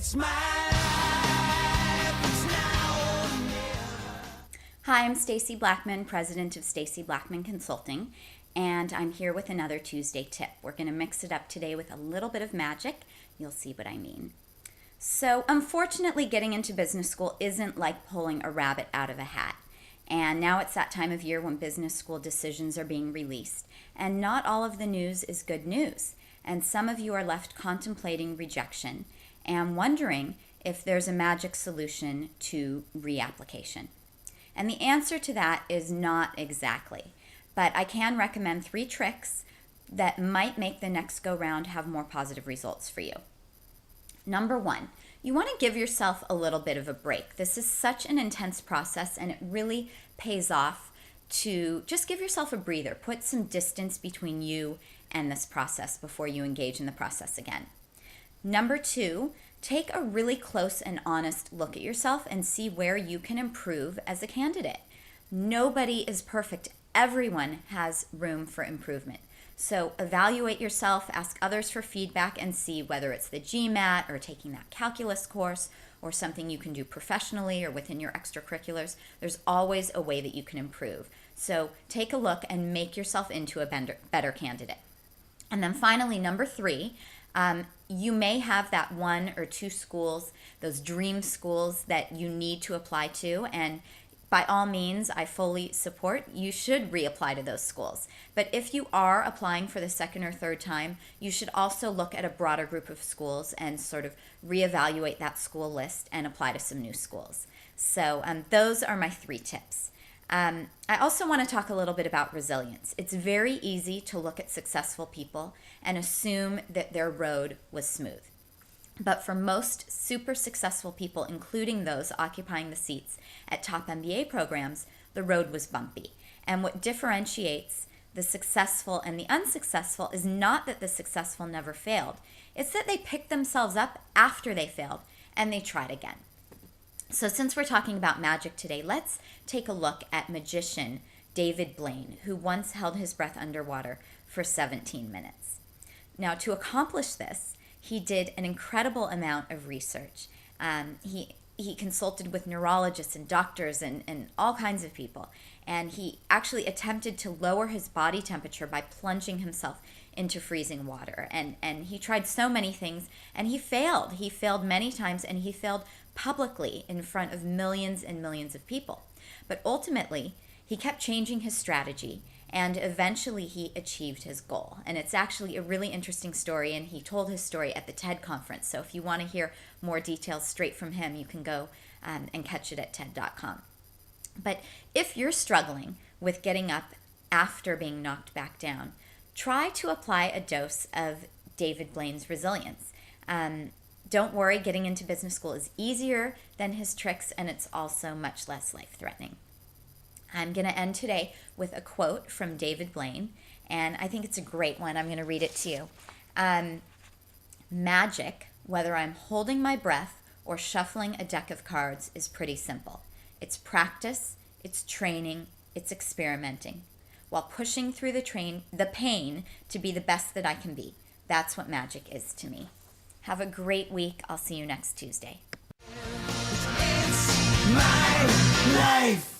It's my life, it's now or never. Hi, I'm Stacy Blackman, president of Stacy Blackman Consulting, and I'm here with another Tuesday tip. We're going to mix it up today with a little bit of magic. You'll see what I mean. So, unfortunately, getting into business school isn't like pulling a rabbit out of a hat. And now it's that time of year when business school decisions are being released. And not all of the news is good news. And some of you are left contemplating rejection and wondering if there's a magic solution to reapplication. And the answer to that is not exactly. But I can recommend 3 tricks that might make the next go round have more positive results for you. Number 1, you want to give yourself a little bit of a break. This is such an intense process, and it really pays off to just give yourself a breather. Put some distance between you and this process before you engage in the process again. Number 2, take a really close and honest look at yourself and see where you can improve as a candidate. Nobody is perfect. Everyone has room for improvement. So evaluate yourself, ask others for feedback, and see whether it's the GMAT or taking that calculus course or something you can do professionally or within your extracurriculars. There's always a way that you can improve. So take a look and make yourself into a better candidate. And then finally, number 3, you may have that 1 or 2 schools, those dream schools that you need to apply to, and by all means, I fully support you should reapply to those schools. But if you are applying for the 2nd or 3rd time, you should also look at a broader group of schools and sort of reevaluate that school list and apply to some new schools. So those are my 3 tips. I also want to talk a little bit about resilience. It's very easy to look at successful people and assume that their road was smooth. But for most super successful people, including those occupying the seats at top MBA programs, the road was bumpy. And what differentiates the successful and the unsuccessful is not that the successful never failed. It's that they picked themselves up after they failed and they tried again. So since we're talking about magic today, let's take a look at magician David Blaine, who once held his breath underwater for 17 minutes. Now, to accomplish this, he did an incredible amount of research. He consulted with neurologists and doctors and all kinds of people. And he actually attempted to lower his body temperature by plunging himself into freezing water. And he tried so many things, and he failed. He failed many times, and he failed publicly in front of millions and millions of people. But ultimately, he kept changing his strategy, and eventually he achieved his goal. And it's actually a really interesting story, and he told his story at the TED conference. So if you want to hear more details straight from him, you can go and catch it at TED.com. But if you're struggling with getting up after being knocked back down, try to apply a dose of David Blaine's resilience. Don't worry, getting into business school is easier than his tricks, and it's also much less life-threatening. I'm going to end today with a quote from David Blaine, and I think it's a great one. I'm going to read it to you. Magic, whether I'm holding my breath or shuffling a deck of cards, is pretty simple. It's practice, it's training, it's experimenting, while pushing through the pain to be the best that I can be. That's what magic is to me. Have a great week. I'll see you next Tuesday. It's my life.